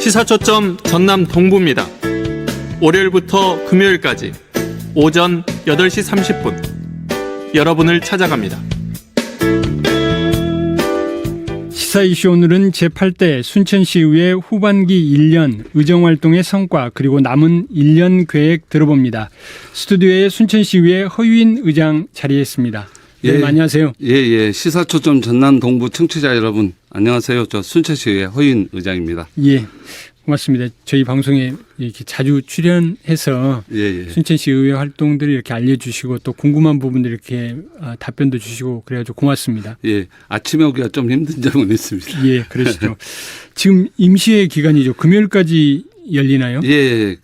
시사초점 전남 동부입니다. 월요일부터 금요일까지 오전 8시 30분 여러분을 찾아갑니다. 시사 이슈 오늘은 제8대 순천시의회 후반기 1년 의정활동의 성과 그리고 남은 1년 계획 들어봅니다. 스튜디오에 순천시의회 허유인 의장 자리했습니다. 네, 안녕하세요. 예. 시사초점 전남 동부 청취자 여러분 안녕하세요. 저 순천시의회 허유인 의장입니다. 예, 고맙습니다. 저희 방송에 이렇게 자주 출연해서 순천시 의회 활동들을 이렇게 알려주시고 또 궁금한 부분들 이렇게 답변도 주시고 그래가지고 고맙습니다. 예, 아침에 오기가 좀 힘든 점은 있습니다. 예, 그러시죠. 지금 임시회 기간이죠. 금요일까지 열리나요? 예,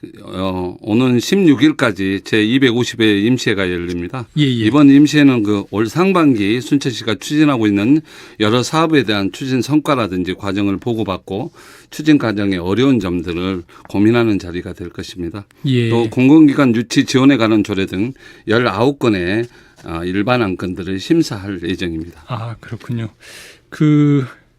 오는 16일까지 제250회 임시회가 열립니다. 예. 이번 임시회는 올 상반기 순천시가 추진하고 있는 여러 사업에 대한 추진 성과라든지 과정을 보고받고 추진 과정의 어려운 점들을 고민하는 자리가 될 것입니다. 예. 또 공공기관 유치 지원에 관한 조례 등 19건의 일반 안건들을 심사할 예정입니다. 아, 그렇군요.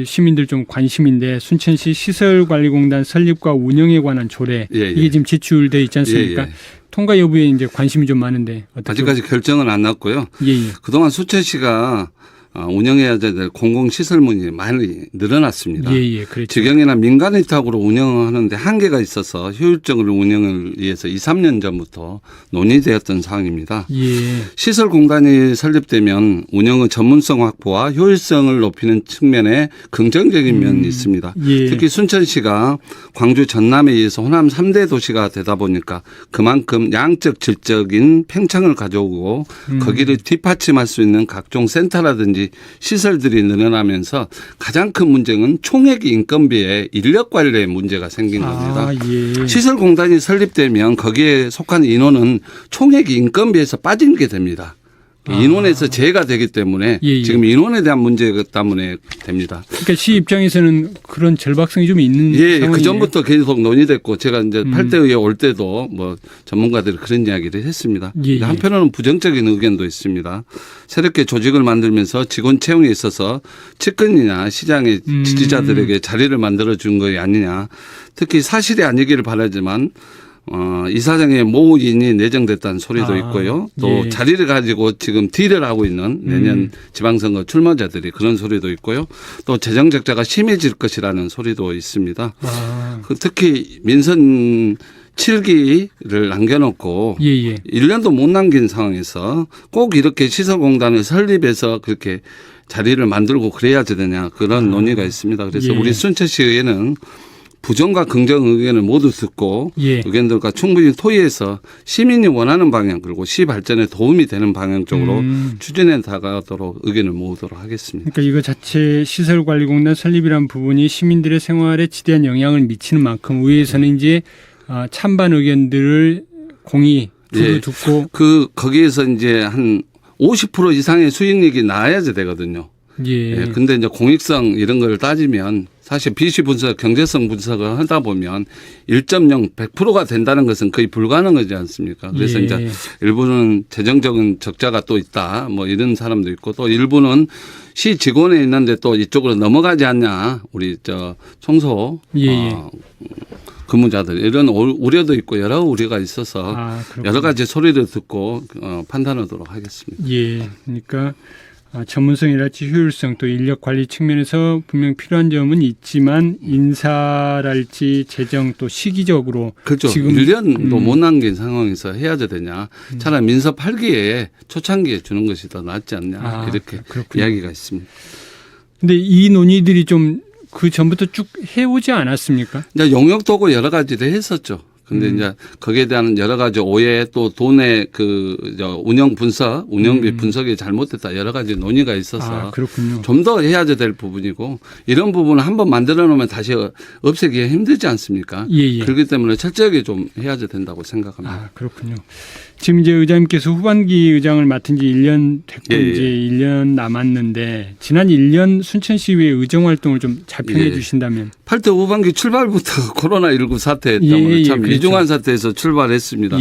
시민들 좀 관심인데 순천시 시설관리공단 설립과 운영에 관한 조례 이게 지금 제출돼 있지 않습니까? 통과 여부에 이제 관심이 좀 많은데 아직까지 결정은 안 났고요. 예. 그동안 순천시가 운영해야 될 공공시설물이 많이 늘어났습니다. 예, 그렇죠. 직영이나 민간 위탁으로 운영하는데 한계가 있어서 효율적으로 운영을 위해서 2, 3년 전부터 논의되었던 사항입니다. 예. 시설공단이 설립되면 운영의 전문성 확보와 효율성을 높이는 측면에 긍정적인 면이 있습니다. 예. 특히 순천시가 광주 전남에 의해서 호남 3대 도시가 되다 보니까 그만큼 양적 질적인 팽창을 가져오고 거기를 뒷받침할 수 있는 각종 센터라든지 시설들이 늘어나면서 가장 큰 문제는 총액 인건비에 인력 관리에 문제가 생긴 겁니다. 예. 시설공단이 설립되면 거기에 속한 인원은 총액 인건비에서 빠지게 됩니다. 인원에서 제외가 되기 때문에 지금 인원에 대한 문제 때문에 됩니다. 그러니까 시 입장에서는 그런 절박성이 좀 있는 상황이에요. 그 전부터 계속 논의됐고 제가 이제 8대 의회 올 때도 뭐 전문가들이 그런 이야기를 했습니다. 한편으로는 부정적인 의견도 있습니다. 새롭게 조직을 만들면서 직원 채용에 있어서 측근이나 시장의 지지자들에게 자리를 만들어 준 것이 아니냐. 특히 사실이 아니기를 바라지만 이사장의 모인이 내정됐다는 소리도 있고요. 또 자리를 가지고 지금 딜을 하고 있는 내년 지방선거 출마자들이 그런 소리도 있고요. 또 재정 적자가 심해질 것이라는 소리도 있습니다. 특히 민선 7기를 남겨놓고 1년도 못 남긴 상황에서 꼭 이렇게 시설공단을 설립해서 그렇게 자리를 만들고 그래야 되느냐 그런 논의가 있습니다. 그래서 우리 순천시의회는 부정과 긍정 의견을 모두 듣고 의견들과 충분히 토의해서 시민이 원하는 방향 그리고 시 발전에 도움이 되는 방향 쪽으로 추진해 나가도록 의견을 모으도록 하겠습니다. 그러니까 이거 자체 시설관리공단 설립이라는 부분이 시민들의 생활에 지대한 영향을 미치는 만큼 의회에서는 이제 찬반 의견들을 공히 두루 듣고 거기에서 이제 한 50% 이상의 수익률이 나와야지 되거든요. 근데 이제 공익성 이런 걸 따지면 사실 비시 분석, 경제성 분석을 하다 보면 1.0, 100%가 된다는 것은 거의 불가능하지 않습니까? 그래서 이제 일부는 재정적인 적자가 또 있다. 뭐 이런 사람도 있고 또 일부는 시 직원에 있는데 또 이쪽으로 넘어가지 않냐. 우리 청소 근무자들 이런 우려도 있고 여러 우려가 있어서 여러 가지 소리를 듣고 판단하도록 하겠습니다. 그러니까 전문성이랄지 효율성 또 인력 관리 측면에서 분명 필요한 점은 있지만 인사랄지 재정 또 시기적으로 그렇죠. 지금 1년도 못 남긴 상황에서 해야 되냐. 차라리 민서 8기에 초창기에 주는 것이 더 낫지 않냐. 이렇게 이야기가 있습니다. 그런데 이 논의들이 좀 그 전부터 쭉 해오지 않았습니까? 이제 용역도고 여러 가지를 했었죠. 근데 이제 거기에 대한 여러 가지 오해 또 돈의 운영 분석, 운영비 분석이 잘못됐다 여러 가지 논의가 있어서 좀 더 해야 될 부분이고 이런 부분을 한번 만들어 놓으면 다시 없애기가 힘들지 않습니까? 그렇기 때문에 철저하게 좀 해야 된다고 생각합니다. 그렇군요. 지금 이제 의장님께서 후반기 의장을 맡은 지 1년 됐고 이제 1년 남았는데 지난 1년 순천시의회 의정 활동을 좀 잘 평해 주신다면. 8대 후반기 출발부터 코로나19 사태 때문에 참 이중한 사태에서 출발했습니다.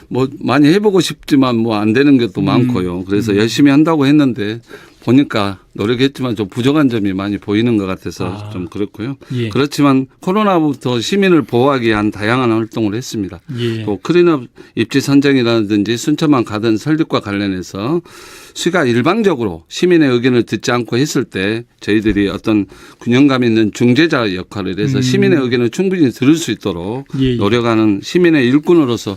뭐 많이 해보고 싶지만 뭐 안 되는 것도 많고요. 그래서 열심히 한다고 했는데 보니까 노력했지만 좀 부족한 점이 많이 보이는 것 같아서 좀 그렇고요. 예. 그렇지만 코로나부터 시민을 보호하기 위한 다양한 활동을 했습니다. 예. 또 클린업 입지 선정이라든지 순천만 가든 설립과 관련해서 시가 일방적으로 시민의 의견을 듣지 않고 했을 때 저희들이 어떤 균형감 있는 중재자 역할을 해서 시민의 의견을 충분히 들을 수 있도록 예. 노력하는 시민의 일꾼으로서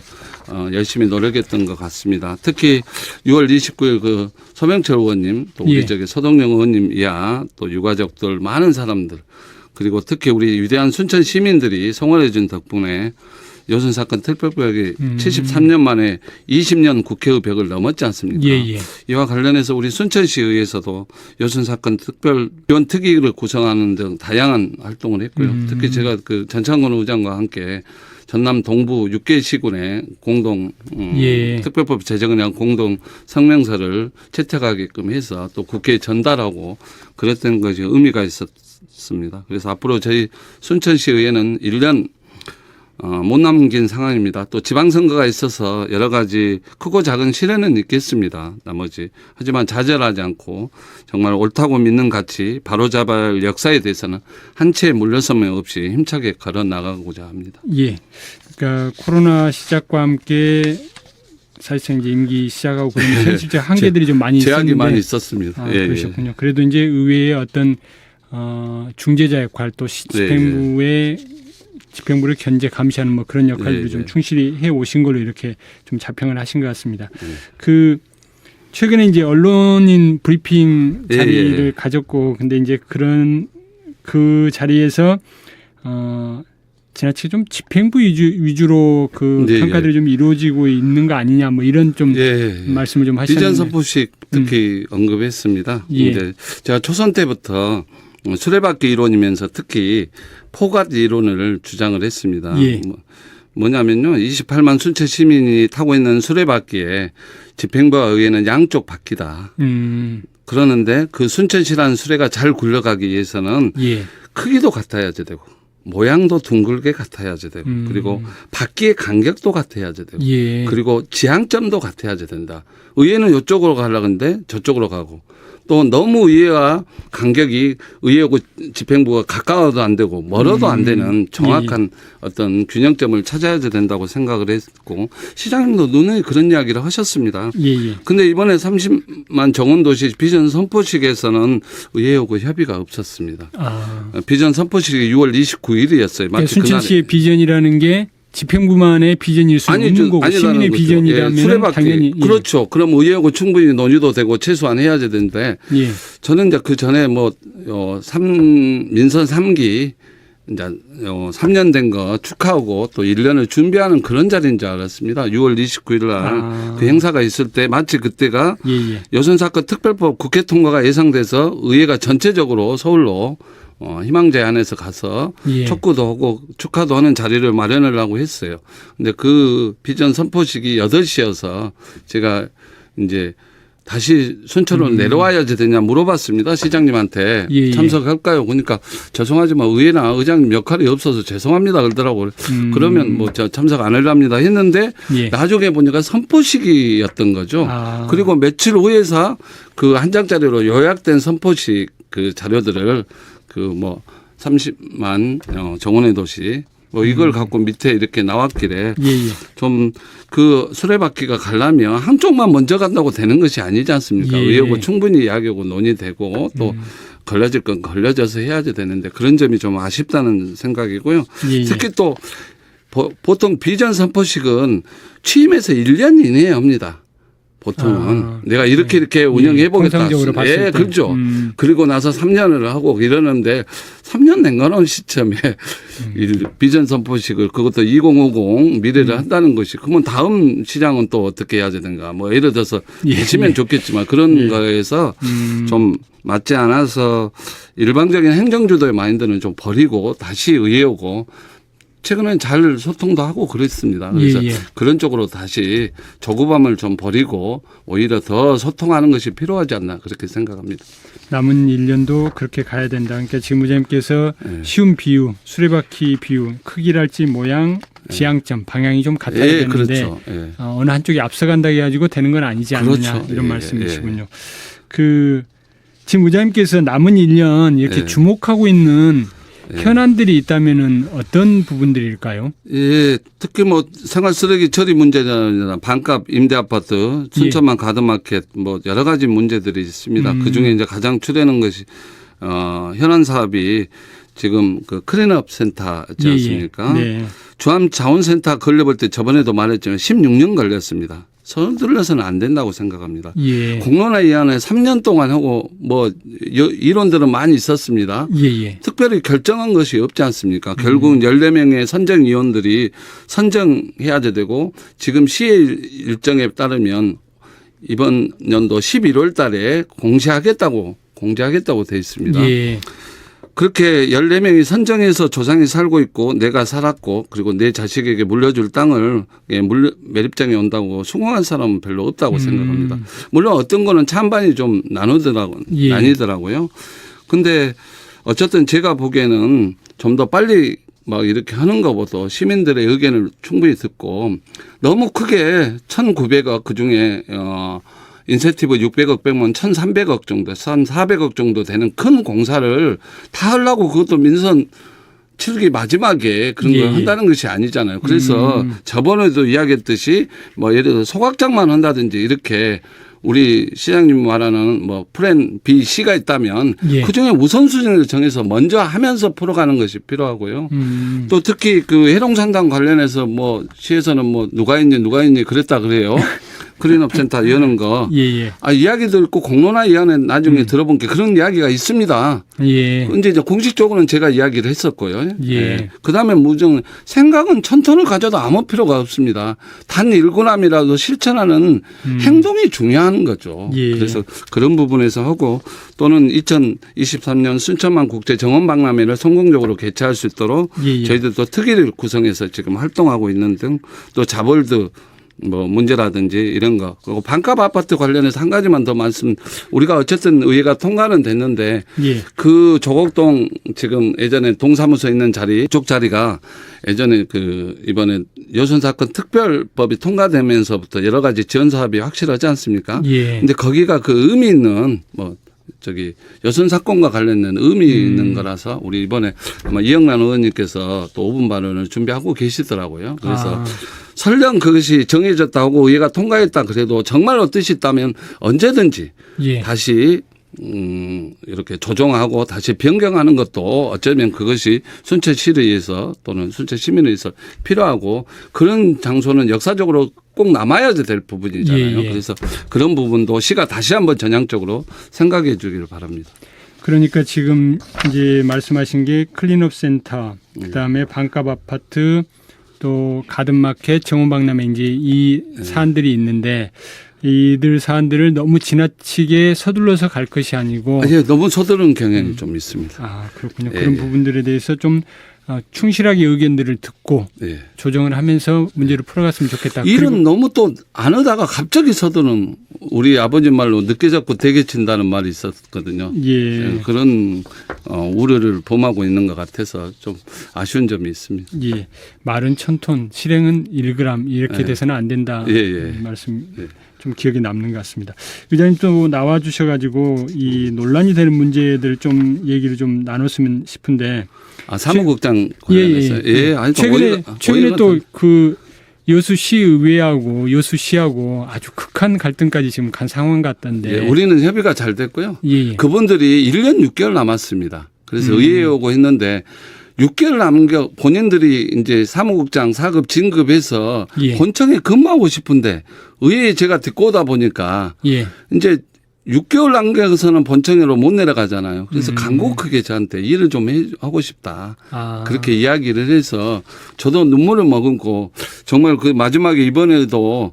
열심히 노력했던 것 같습니다. 특히 6월 29일 그 서명철 의원님 또 우리 예. 저기 서동영 의원님 이하 또 유가족들 많은 사람들 그리고 특히 우리 위대한 순천 시민들이 성원해 준 덕분에 여순 사건 특별법이 73년 만에 20년 국회의 벽을 넘었지 않습니까? 예. 이와 관련해서 우리 순천시의회에서도 여순 사건 특별위원 특위를 구성하는 등 다양한 활동을 했고요. 특히 제가 그 전창건 의장과 함께 전남 동부 6개 시군에 공동 예. 특별법 제정을 위한 공동 성명서를 채택하게끔 해서 또 국회에 전달하고 그랬던 것이 의미가 있었습니다. 그래서 앞으로 저희 순천시의회는 1년 못 남긴 상황입니다. 또 지방선거가 있어서 여러 가지 크고 작은 시련은 있겠습니다. 나머지. 하지만 좌절하지 않고 정말 옳다고 믿는 가치 바로잡아야 할 역사에 대해서는 한 채 물러섬이 없이 힘차게 걸어 나가고자 합니다. 예. 그러니까 코로나 시작과 함께 사실상 이제 임기 시작하고 그러면 현실적 한계들이 좀 많이 제약이 있었는데 많이 있었습니다. 예, 그러셨군요. 그래도 이제 의회의 어떤 중재자 역할 또 집행부를 견제 감시하는 뭐 그런 역할들을 좀 충실히 해 오신 걸로 이렇게 좀 자평을 하신 것 같습니다. 그 최근에 이제 언론인 브리핑 자리를 가졌고 근데 이제 그런 그 자리에서 지나치게 좀 집행부 위주로 그 평가들이 좀 이루어지고 있는 거 아니냐 뭐 이런 좀 말씀을 좀 하셨는데 비전 선포식 특히 언급했습니다. 이제 제가 초선 때부터 수레바퀴 이론이면서 특히 포괄 이론을 주장을 했습니다. 뭐냐면요. 28만 순천 시민이 타고 있는 수레바퀴에 집행부와 의회는 양쪽 바퀴다. 그러는데 그 순천시라는 수레가 잘 굴러가기 위해서는 크기도 같아야지 되고 모양도 둥글게 같아야지 되고 그리고 바퀴의 간격도 같아야지 되고 그리고 지향점도 같아야지 된다. 의회는 이쪽으로 가려고 하는데 저쪽으로 가고 또 너무 의회와 간격이 의회하고 집행부가 가까워도 안 되고 멀어도 안 되는 정확한 어떤 균형점을 찾아야 된다고 생각을 했고 시장님도 눈에 그런 이야기를 하셨습니다. 그런데 이번에 30만 정원도시 비전 선포식에서는 의회하고 협의가 없었습니다. 비전 선포식이 6월 29일이었어요. 그러니까 순천시의 비전이라는 게 집행부만의 비전일 수 없는 거고 시민의 비전이라면 당연히 그렇죠. 그럼 의회하고 충분히 논의도 되고 최소한 해야지 되는데 저는 이제 그 전에 뭐 민선 3기 이제 3년 된 거 축하하고 또 1년을 준비하는 그런 자리인 줄 알았습니다. 6월 29일 날 그 행사가 있을 때 마치 그때가 여순 사건 특별법 국회 통과가 예상돼서 의회가 전체적으로 서울로 희망제 안에서 가서 촉구도 하고 축하도 하는 자리를 마련하려고 했어요. 근데 그 비전 선포식이 8시여서 제가 이제 다시 순천으로 내려와야지 되냐 물어봤습니다. 시장님한테 참석할까요? 그러니까 죄송하지만 의회나 의장님 역할이 없어서 죄송합니다 그러더라고요. 그러면 뭐 저 참석 안 하렵니다 했는데 나중에 보니까 선포식이었던 거죠. 그리고 며칠 후에서 그 한 장짜리로 요약된 선포식 그 자료들을 그 뭐 30만 정원의 도시 뭐 이걸 갖고 밑에 이렇게 나왔길래 좀 그 수레바퀴가 가려면 한쪽만 먼저 간다고 되는 것이 아니지 않습니까? 의회하고 충분히 이야기하고 논의되고 또 걸려질 건 걸려져서 해야지 되는데 그런 점이 좀 아쉽다는 생각이고요. 특히 또 보통 비전 선포식은 취임해서 1년 이내에 합니다. 보통은 내가 이렇게 운영해 보겠다. 그렇죠. 그리고 나서 3년을 하고 이러는데 3년 냉가놓은 시점에 비전 선포식을 그것도 2050 미래를 한다는 것이 그러면 다음 시장은 또 어떻게 해야 되는가 뭐 예를 들어서 해치면 좋겠지만 그런 거에서 좀 맞지 않아서 일방적인 행정주도의 마인드는 좀 버리고 다시 의회오고 최근엔 잘 소통도 하고 그랬습니다. 그래서 그런 쪽으로 다시 조급함을 좀 버리고 오히려 더 소통하는 것이 필요하지 않나 그렇게 생각합니다. 남은 1년도 그렇게 가야 된다. 그러니까 지금 의장님께서 쉬운 비유, 수레바퀴 비유, 크기랄지 모양, 지향점, 방향이 좀 같아야 되는데 그렇죠. 어느 한쪽이 앞서간다 해가지고 되는 건 아니지 않느냐 이런 말씀이시군요. 그 지금 의장님께서 남은 1년 이렇게 네. 주목하고 있는 네. 현안들이 있다면은 어떤 부분들일까요? 예, 특히 뭐 생활 쓰레기 처리 문제나 반값 임대 아파트, 순천만 가든마켓 뭐 여러 가지 문제들이 있습니다. 그 중에 이제 가장 추대하는 것이 현안 사업이 지금 그 클린업 센터 있지 않습니까? 네. 주암 자원센터 걸려볼 때 저번에도 말했지만 16년 걸렸습니다. 서둘러서는 안 된다고 생각합니다. 예. 공론화 위원회 3년 동안 하고 뭐 이론들은 많이 있었습니다. 예. 특별히 결정한 것이 없지 않습니까? 결국은 14명의 선정위원들이 선정해야 되고 지금 시의 일정에 따르면 이번 연도 11월 달에 공지하겠다고 돼 있습니다. 예. 그렇게 14명이 선정해서 조상이 살고 있고 내가 살았고 그리고 내 자식에게 물려줄 땅을 매립장에 온다고 수긍한 사람은 별로 없다고 생각합니다. 물론 어떤 거는 찬반이 좀 나뉘더라고요. 근데 어쨌든 제가 보기에는 좀 더 빨리 막 이렇게 하는 것보다 시민들의 의견을 충분히 듣고 너무 크게 1,900억 그중에 인센티브 600억 빼면 1,300억 정도, 1,400억 정도 되는 큰 공사를 다 하려고 그것도 민선 7기 마지막에 그런 걸 한다는 것이 아니잖아요. 그래서 저번에도 이야기했듯이 뭐 예를 들어 소각장만 한다든지 이렇게 우리 시장님 말하는 뭐 플랜 B, C가 있다면 그중에 우선순위를 정해서 먼저 하면서 풀어가는 것이 필요하고요. 또 특히 그 해롱산당 관련해서 뭐 시에서는 뭐 누가 있니 그랬다 그래요. 클린업센터 여는 거. 이야기 듣고 공론화 위원회 나중에 들어본 게 그런 이야기가 있습니다. 근데 이제 공식적으로는 제가 이야기를 했었고요. 그다음에 무정 생각은 1,000톤을 가져도 아무 필요가 없습니다. 단 일군함이라도 실천하는 행동이 중요한 거죠. 그래서 그런 부분에서 하고 또는 2023년 순천만 국제 정원 박람회를 성공적으로 개최할 수 있도록 저희들도 특위를 구성해서 지금 활동하고 있는 등 또 자벌드 뭐 문제라든지 이런 거 그리고 반값 아파트 관련해서 한 가지만 더 우리가 어쨌든 의회가 통과는 됐는데 그 조곡동 지금 예전에 동사무소 있는 자리 쪽 자리가 예전에 그 이번에 여순 사건 특별법이 통과되면서부터 여러 가지 지원 사업이 확실하지 않습니까? 근데 거기가 그 의미 있는 뭐 여순 사건과 관련된 의미 있는 거라서 우리 이번에 아마 이영란 의원님께서 또 5분 발언을 준비하고 계시더라고요. 그래서 설령 그것이 정해졌다고 의회가 통과했다 그래도 정말로 뜻이 있다면 언제든지 다시 이렇게 조정하고 다시 변경하는 것도 어쩌면 그것이 순천시를 위해서 또는 순천시민을 위해서 필요하고 그런 장소는 역사적으로 꼭 남아야 될 부분이잖아요. 그래서 그런 부분도 시가 다시 한번 전향적으로 생각해 주기를 바랍니다. 그러니까 지금 이제 말씀하신 게 클린업 센터, 그다음에 반값 아파트, 또 가든마켓, 정원박람회 이제 이 사안들이 있는데 이들 사안들을 너무 지나치게 서둘러서 갈 것이 아니고 너무 서두르는 경향이 좀 있습니다. 그렇군요. 그런 부분들에 대해서 좀 충실하게 의견들을 듣고 조정을 하면서 문제를 풀어갔으면 좋겠다. 일은 너무 또 안 하다가 갑자기 서두르는 우리 아버지 말로 늦게 잡고 대게 친다는 말이 있었거든요. 그런 우려를 범하고 있는 것 같아서 좀 아쉬운 점이 있습니다. 말은 1,000톤, 실행은 1g 이렇게 돼서는 안 된다. 말씀 좀 기억에 남는 것 같습니다. 의장님 또 나와 주셔가지고 이 논란이 되는 문제들 좀 얘기를 좀 나눴으면 싶은데. 사무국장 관련해서 최근에 또 그 여수시의회하고 여수시하고 아주 극한 갈등까지 지금 간 상황 같던데. 우리는 협의가 잘 됐고요. 그분들이 1년 6개월 남았습니다. 그래서 의회에 오고 했는데 6개월 남은 게 본인들이 이제 사무국장 4급 진급해서 본청에 근무하고 싶은데 의회에 제가 듣고 오다 보니까 이제 6개월 남겨서는 본청으로 못 내려가잖아요. 그래서 간곡하게 저한테 일을 좀 하고 싶다. 그렇게 이야기를 해서 저도 눈물을 머금고 정말 그 마지막에 이번에도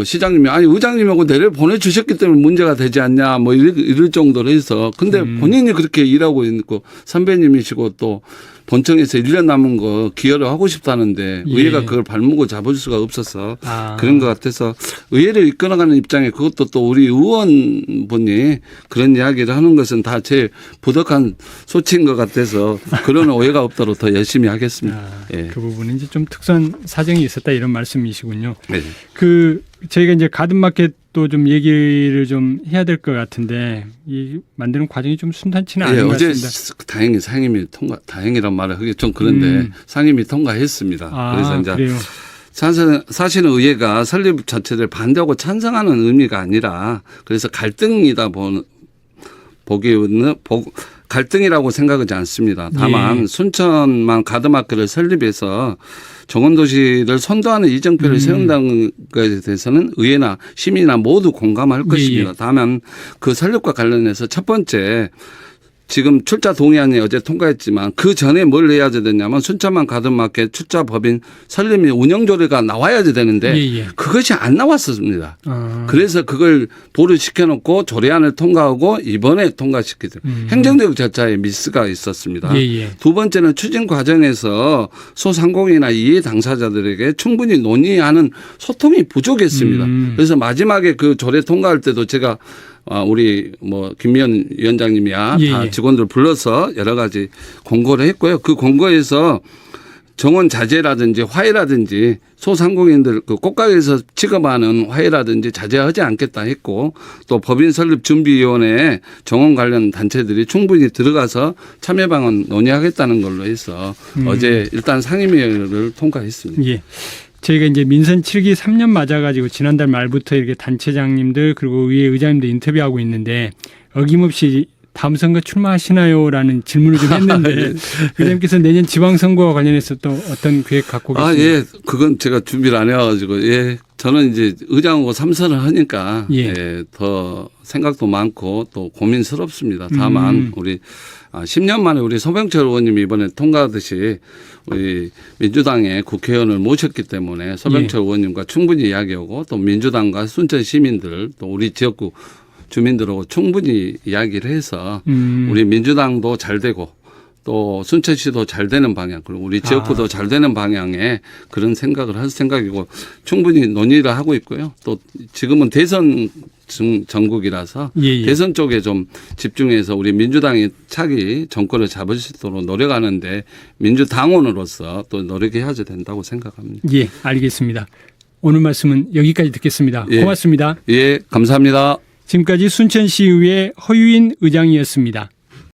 시장님이 의장님하고 내려 보내주셨기 때문에 문제가 되지 않냐 뭐 이럴 정도로 해서 근데 본인이 그렇게 일하고 있고 선배님이시고 또 본청에서 1년 남은 거 기여를 하고 싶다는데 의회가 그걸 발목을 잡을 수가 없어서 그런 것 같아서 의회를 이끌어가는 입장에 그것도 또 우리 의원분이 그런 이야기를 하는 것은 다 제 부덕한 소치인 것 같아서 그런 오해가 없도록 더 열심히 하겠습니다. 그 부분은 이제 좀 특수한 사정이 있었다 이런 말씀이시군요. 그 저희가 이제 가든마켓 또 좀 얘기를 좀 해야 될 것 같은데 이 만드는 과정이 좀 순탄치는 않은 것 어제 같습니다. 다행히 상임위 통과, 다행이란 말을 하기 좀 그런데 상임위 통과했습니다. 그래서 이제 그래요. 사실은 의회가 설립 자체를 반대하고 찬성하는 의미가 아니라 그래서 갈등이다 보기에는 갈등이라고 생각하지 않습니다. 다만 순천만 가드마크를 설립해서 정원도시를 선도하는 이정표를 세운다는 것에 대해서는 의회나 시민이나 모두 공감할 것입니다. 다만 그 설립과 관련해서 첫 번째 지금 출자 동의안이 어제 통과했지만 그 전에 뭘 해야 되냐면 순천만 가든마켓 출자 법인 설립 및 운영 조례가 나와야 되는데 그것이 안 나왔습니다. 그래서 그걸 보류 시켜놓고 조례안을 통과하고 이번에 통과시키죠. 행정적 절차에 미스가 있었습니다. 두 번째는 추진 과정에서 소상공인이나 이해 당사자들에게 충분히 논의하는 소통이 부족했습니다. 그래서 마지막에 그 조례 통과할 때도 제가 우리 김미연 위원장님이야 다 직원들 불러서 여러 가지 공고를 했고요. 그 공고에서 정원 자재라든지 화해라든지 소상공인들 그 꽃가게에서 취급하는 화해라든지 자제하지 않겠다 했고 또 법인 설립 준비위원회에 정원 관련 단체들이 충분히 들어가서 참여 방안 논의하겠다는 걸로 해서 어제 일단 상임위를 통과했습니다. 예. 저희가 이제 민선 7기 3년 맞아가지고 지난달 말부터 이렇게 단체장님들 그리고 의회 의장님들 인터뷰하고 있는데 어김없이 다음 선거 출마하시나요?라는 질문을 좀 했는데 의장님께서 내년 지방선거와 관련해서 또 어떤 계획 갖고 계십니까? 예, 그건 제가 준비를 안 해와가지고 저는 이제 의장하고 3선을 하니까 더 생각도 많고 또 고민스럽습니다. 다만 우리 10년 만에 우리 소병철 의원님이 이번에 통과하듯이 우리 민주당의 국회의원을 모셨기 때문에 소병철 의원님과 충분히 이야기하고 또 민주당과 순천 시민들 또 우리 지역구 주민들하고 충분히 이야기를 해서 우리 민주당도 잘 되고 또 순천시도 잘 되는 방향 그리고 우리 지역구도 잘 되는 방향에 그런 생각을 할 생각이고 충분히 논의를 하고 있고요. 또 지금은 대선 전국이라서 대선 쪽에 좀 집중해서 우리 민주당이 차기 정권을 잡을 수 있도록 노력하는데 민주당원으로서 또 노력해야 된다고 생각합니다. 예, 알겠습니다. 오늘 말씀은 여기까지 듣겠습니다. 고맙습니다. 예, 감사합니다. 지금까지 순천시의회 허유인 의장이었습니다.